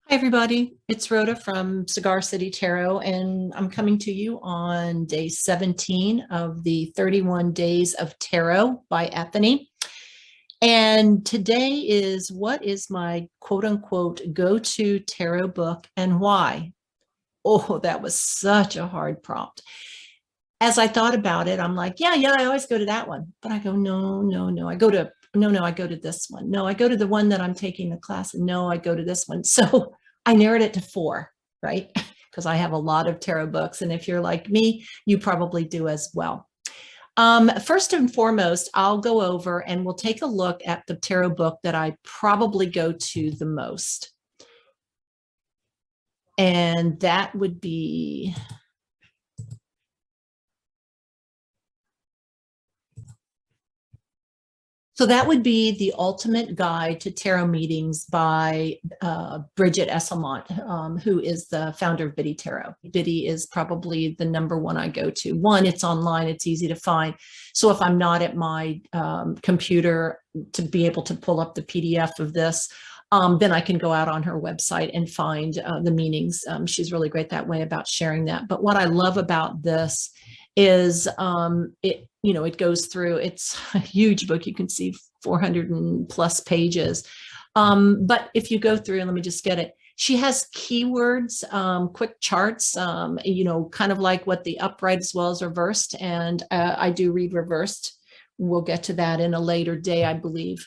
Hi, everybody. It's Rhoda from Cigar City Tarot, and I'm coming to you on day 17 of the 31 Days of Tarot by Ethony. And today is what is my quote unquote go-to tarot book and why? Oh, that was such a hard prompt. As I thought about it, I'm like, yeah, I always go to that one. But I go, no. I go to this one. No, I go to the one that I'm taking the class. And no, I go to this one. So I narrowed it to four, right? Because I have a lot of tarot books. And if you're like me, you probably do as well. First and foremost, I'll go over and we'll take a look at the tarot book that I probably go to the most. And that would be The Ultimate Guide to Tarot Meetings by Bridget Esselmont, who is the founder of Biddy Tarot. Biddy is probably the number one I go to. One, it's online, it's easy to find. So if I'm not at my computer to be able to pull up the PDF of this, then I can go out on her website and find the meanings. She's really great that way about sharing that. But what I love about this is it goes through, it's a huge book. You can see 400 and plus pages. But if you go through, and let me just get it, she has keywords, quick charts, kind of like what the upright as well as reversed. And I do read reversed. We'll get to that in a later day, I believe.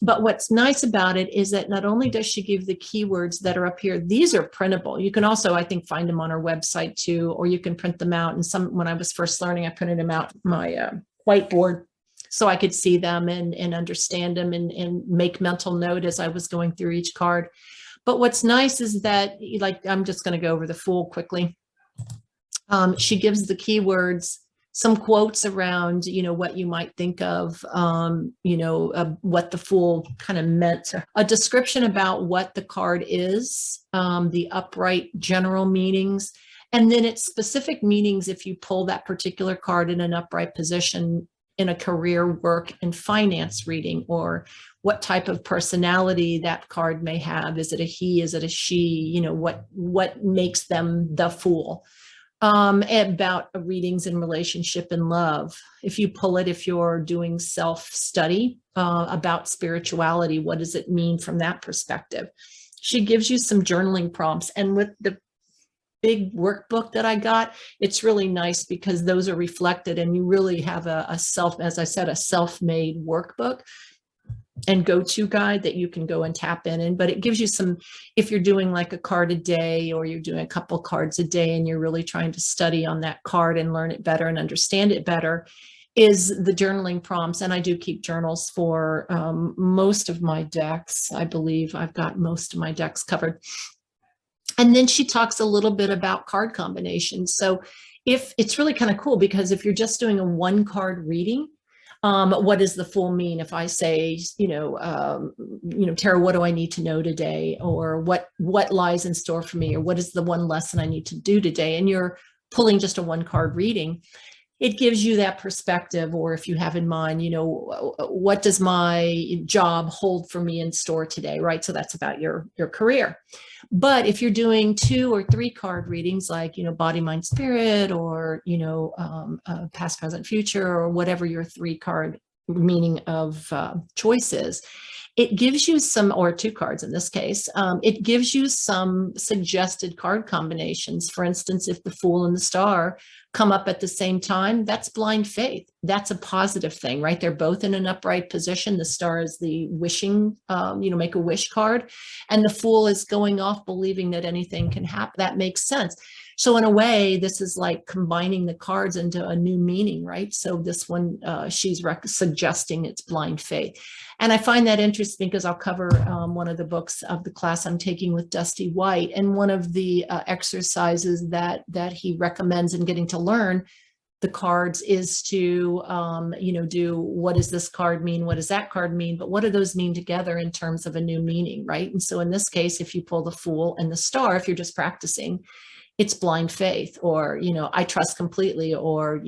But what's nice about it is that not only does she give the keywords that are up here, these are printable. You can also, I think, find them on her website too, or you can print them out. And when I was first learning, I printed them out my whiteboard so I could see them and understand them and make mental note as I was going through each card. But what's nice is that, like, I'm just going to go over the Fool quickly. She gives the keywords, some quotes around, what you might think of, what the Fool kind of meant, a description about what the card is, the upright general meanings, and then its specific meanings if you pull that particular card in an upright position in a career, work, and finance reading, or what type of personality that card may have. Is it a he? Is it a she? What makes them the Fool? About readings in relationship and love. If you pull it, if you're doing self-study about spirituality, what does it mean from that perspective? She gives you some journaling prompts. And with the big workbook that I got, it's really nice because those are reflected and you really have as I said, a self-made workbook and go-to guide that you can go and tap in. But it gives you some, if you're doing like a card a day or you're doing a couple cards a day and you're really trying to study on that card and learn it better and understand it better, is the journaling prompts. And I do keep journals for most of my decks. I believe I've got most of my decks covered. And then she talks a little bit about card combinations. So if it's really kind of cool, because if you're just doing a one card reading, what does the Fool mean? If I say, Tara, what do I need to know today? Or what lies in store for me? Or what is the one lesson I need to do today? And you're pulling just a one card reading. It gives you that perspective. Or if you have in mind, what does my job hold for me in store today, right? So that's about your career. But if you're doing 2 or 3 card readings, like, body, mind, spirit, or, past, present, future, or whatever your 3 card meaning of choice is, it gives you some, or 2 cards in this case, it gives you some suggested card combinations. For instance, if the Fool and the Star come up at the same time, that's blind faith. That's a positive thing, right? They're both in an upright position. The Star is the wishing, make a wish card. And the Fool is going off believing that anything can happen. That makes sense. So in a way, this is like combining the cards into a new meaning, right? So this one, she's suggesting it's blind faith. And I find that interesting because I'll cover one of the books of the class I'm taking with Dusty Waite. And one of the exercises that he recommends in getting to learn the cards is to, do what does this card mean? What does that card mean? But what do those mean together in terms of a new meaning, right? And so in this case, if you pull the Fool and the Star, if you're just practicing, it's blind faith, or, I trust completely, or,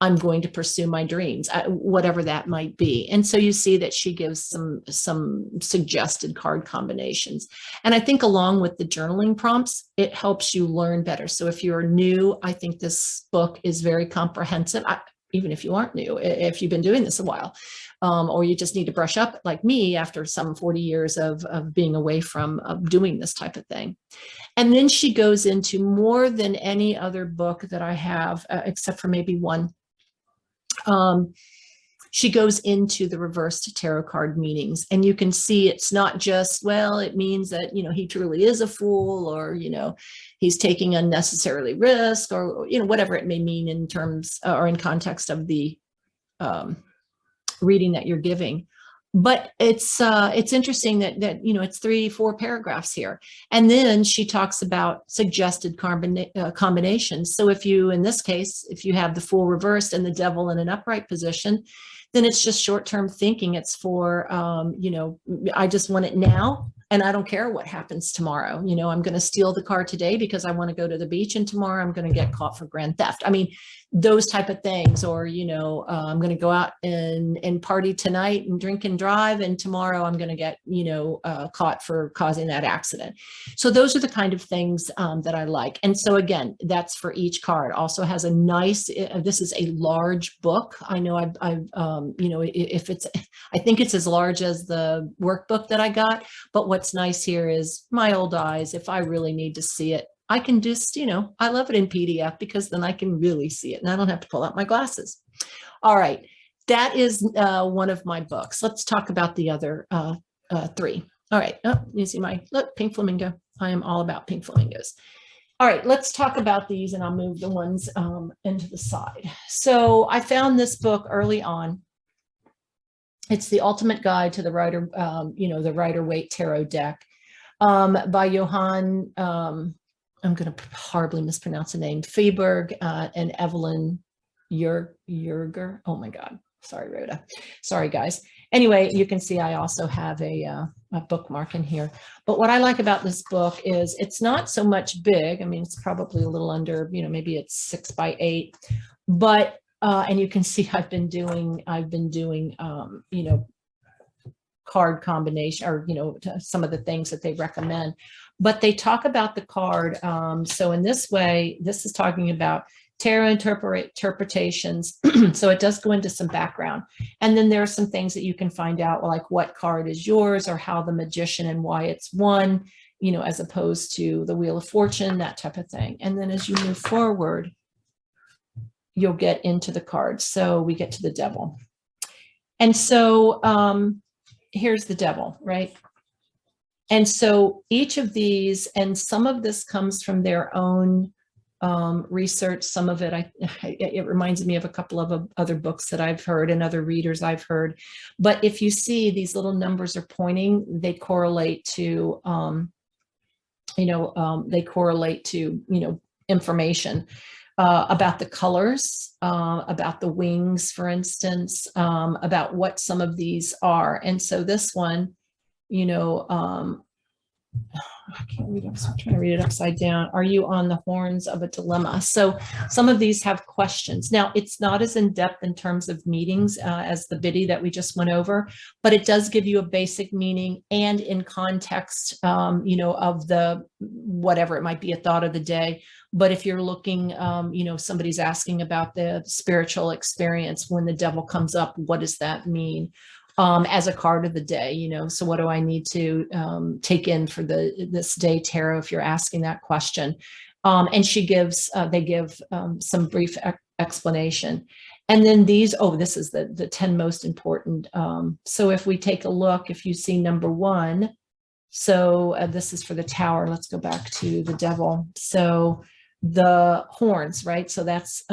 I'm going to pursue my dreams, whatever that might be. And so you see that she gives some suggested card combinations. And I think along with the journaling prompts, it helps you learn better. So if you're new, I think this book is very comprehensive. Even if you aren't new, if you've been doing this a while, or you just need to brush up like me after some 40 years of being away from doing this type of thing. And then she goes into more than any other book that I have, except for maybe one. She goes into the reversed tarot card meanings, and you can see it's not just, well, it means that, he truly is a fool, or, he's taking unnecessarily risk, or, whatever it may mean in terms or in context of the reading that you're giving. But it's interesting that it's 3-4 paragraphs here, and then she talks about suggested combinations. So if you, in this case, if you have the Fool reversed and the Devil in an upright position, then it's just short-term thinking. It's for I just want it now, and I don't care what happens tomorrow. I'm going to steal the car today because I want to go to the beach, and tomorrow I'm going to get caught for grand theft. I mean, those type of things. Or, I'm going to go out and party tonight and drink and drive, and tomorrow I'm going to get, caught for causing that accident. So those are the kind of things that I like. And so again, that's for each card. Also has a nice, this is a large book. I know if it's, I think it's as large as the workbook that I got, but what's nice here is my old eyes. If I really need to see it, I can just, I love it in PDF, because then I can really see it and I don't have to pull out my glasses. All right. That is one of my books. Let's talk about the other 3. All right. Oh, you see my, look, pink flamingo. I am all about pink flamingos. All right, let's talk about these, and I'll move the ones into the side. So I found this book early on. It's the Ultimate Guide to the Rider, the Rider-Waite Tarot Deck by Johann, I'm going to horribly mispronounce the name, Feiberg and Evelyn Yerger. Oh my God. Sorry, Rhoda. Sorry, guys. Anyway, you can see I also have a bookmark in here. But what I like about this book is it's not so much big. I mean, it's probably a little under, maybe it's 6 by 8. But and you can see I've been doing card combination, or some of the things that they recommend. But they talk about the card. So in this way, this is talking about tarot interpretations. So it does go into some background. And then there are some things that you can find out, like what card is yours, or how the magician and why it's won, as opposed to the Wheel of Fortune, that type of thing. And then as you move forward, you'll get into the cards. So we get to the Devil. And so here's the Devil, right? And so each of these, and some of this comes from their own research. Some of it, it reminds me of a couple of other books that I've heard and other readers I've heard. But if you see these little numbers are pointing, they correlate to, information about the colors, about the wings, for instance, about what some of these are. And so this one, I can't read it. I'm trying to read it upside down. Are you on the horns of a dilemma? So some of these have questions. Now, it's not as in-depth in terms of meanings as the biddy that we just went over, but it does give you a basic meaning, and in context, of the, whatever it might be, a thought of the day. But if you're looking, somebody's asking about the spiritual experience when the Devil comes up, what does that mean? As a card of the day, so what do I need to take in for this day tarot, if you're asking that question? And they give some brief explanation. And then these, this is the 10 most important. So if we take a look, if you see number 1, so this is for the Tower. Let's go back to the Devil. So the horns, right? So that's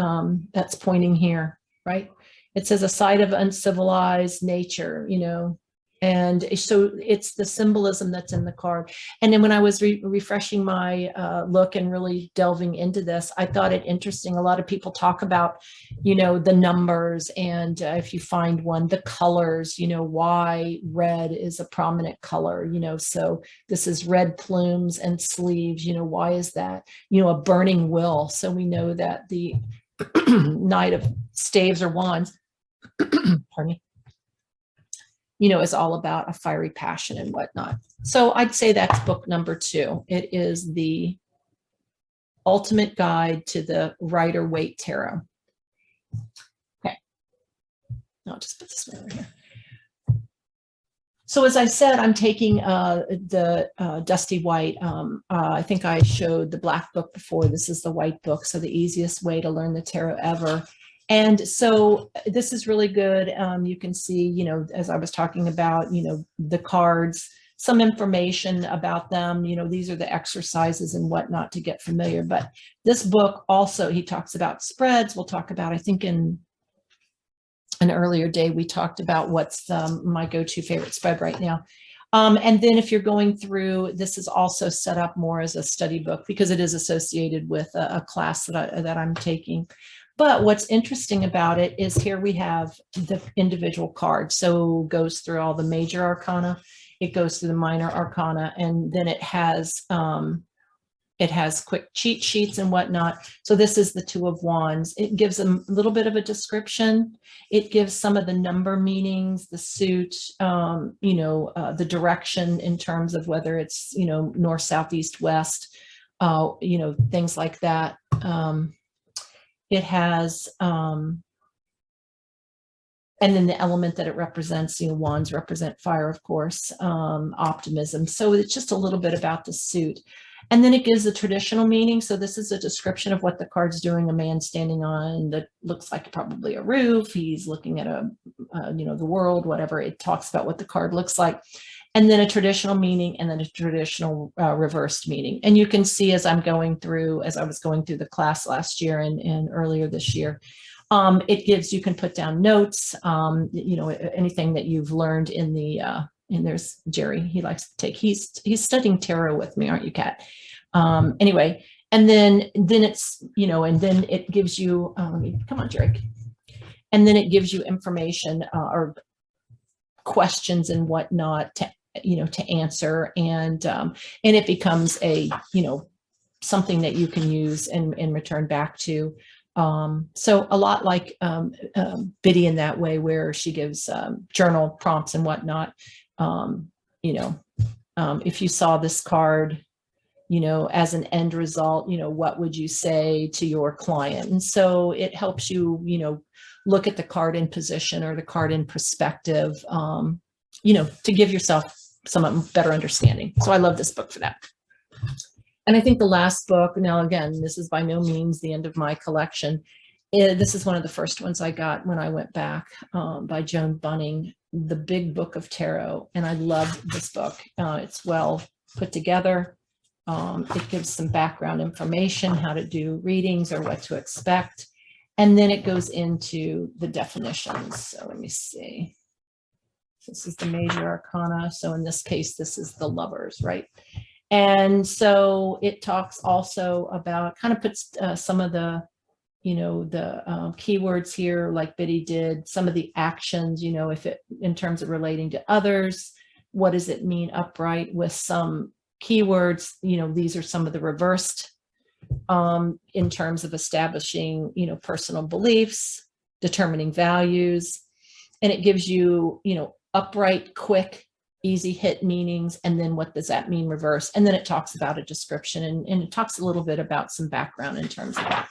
pointing here, right? It says a side of uncivilized nature, And so it's the symbolism that's in the card. And then when I was refreshing my look and really delving into this, I thought it interesting. A lot of people talk about, the numbers, and if you find one, the colors, why red is a prominent color, so this is red plumes and sleeves, why is that? A burning will. So we know that the Knight of Staves or Wands, pardon me, is all about a fiery passion and whatnot. So I'd say that's book number 2. It is the ultimate guide to the Rider Waite Tarot. Okay, I'll just put this one over here. So as I said, I'm taking the Dusty Waite. I think I showed the black book before. This is the white book. So the easiest way to learn the tarot ever. And so this is really good. You can see, as I was talking about, the cards, some information about them, these are the exercises and whatnot to get familiar. But this book also, he talks about spreads. We'll talk about, I think in an earlier day, we talked about what's my go-to favorite spread right now. And then if you're going through, this is also set up more as a study book because it is associated with a class that I'm taking. But what's interesting about it is here we have the individual cards. So it goes through all the major arcana, it goes through the minor arcana, and then it has quick cheat sheets and whatnot. So this is the Two of Wands. It gives them a little bit of a description. It gives some of the number meanings, the suit, the direction in terms of whether it's, north, south, east, west, things like that. It has, and then the element that it represents, wands represent fire, of course, optimism. So it's just a little bit about the suit. And then it gives the traditional meaning. So this is a description of what the card's doing. A man standing on that looks like probably a roof. He's looking at the world, whatever. It talks about what the card looks like. And then a traditional meaning, and then a traditional reversed meaning. And you can see as I was going through the class last year and earlier this year, it gives, you can put down notes, anything that you've learned in the, and there's Jerry, he likes to take, he's studying tarot with me, aren't you, Kat? Anyway, and then it's, and then it gives you, come on, Jerry. And then it gives you information or questions and whatnot to answer, and it becomes a something that you can use and return back to. So a lot like Biddy in that way, where she gives journal prompts and whatnot. If you saw this card, as an end result, what would you say to your client? And so it helps you, look at the card in position or the card in perspective, to give yourself some better understanding. So I love this book for that. And I think the last book, now again, this is by no means the end of my collection. This is one of the first ones I got when I went back, by Joan Bunning, The Big Book of Tarot. And I love this book. It's well put together. It gives some background information, how to do readings or what to expect. And then it goes into the definitions. So let me see. This is the major arcana. So in this case, this is the Lovers, right? And so it talks also about, kind of puts some of the, keywords here, like Biddy did, some of the actions, if it, in terms of relating to others, what does it mean upright, with some keywords, these are some of the reversed, in terms of establishing, personal beliefs, determining values, and it gives you, upright, quick, easy hit meanings, and then what does that mean reverse? And then it talks about a description, and it talks a little bit about some background in terms of that.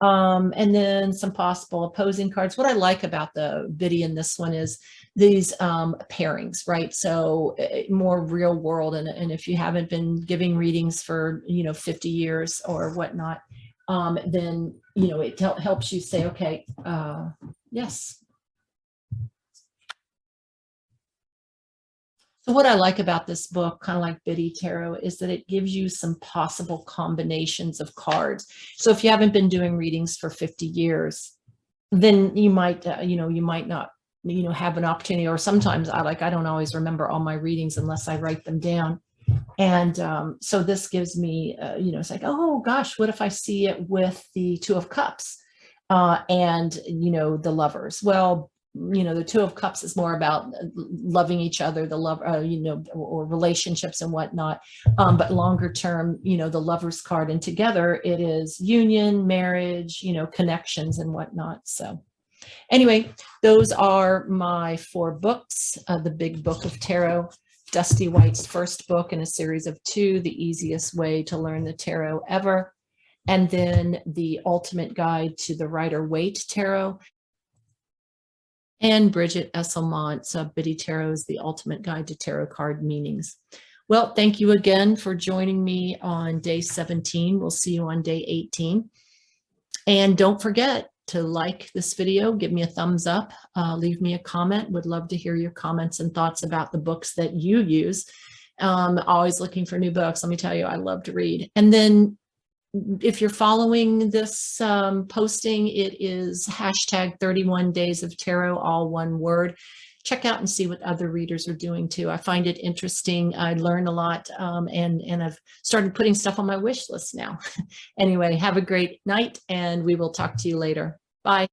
And then some possible opposing cards. What I like about the Biddy in this one is these pairings, right? So more real world. And if you haven't been giving readings for, 50 years or whatnot, then, it helps you say, okay, yes. So what I like about this book, kind of like Biddy Tarot, is that it gives you some possible combinations of cards. So if you haven't been doing readings for 50 years, then you might, you might not have an opportunity, or sometimes I don't always remember all my readings unless I write them down. And so this gives me, it's like, oh gosh, what if I see it with the Two of Cups and, the Lovers? Well, the Two of Cups is more about loving each other, the love, or relationships and whatnot. But longer term, the Lovers card, and together it is union, marriage, connections and whatnot. So anyway, those are my 4 books. The Big Book of Tarot, Dusty Waite's first book in a series of 2, The Easiest Way to Learn the Tarot Ever, and then The Ultimate Guide to the Rider-Waite Tarot, and Bridget Esselmont's Biddy Tarot's The Ultimate Guide to Tarot Card Meanings. Well, thank you again for joining me on day 17. We'll see you on day 18. And don't forget to like this video, give me a thumbs up, leave me a comment. Would love to hear your comments and thoughts about the books that you use. Always looking for new books. Let me tell you, I love to read. And then if you're following this posting, it is hashtag 31 Days of Tarot, all one word. Check out and see what other readers are doing too. I find it interesting. I learn a lot, and I've started putting stuff on my wish list now. Anyway, have a great night, and we will talk to you later. Bye.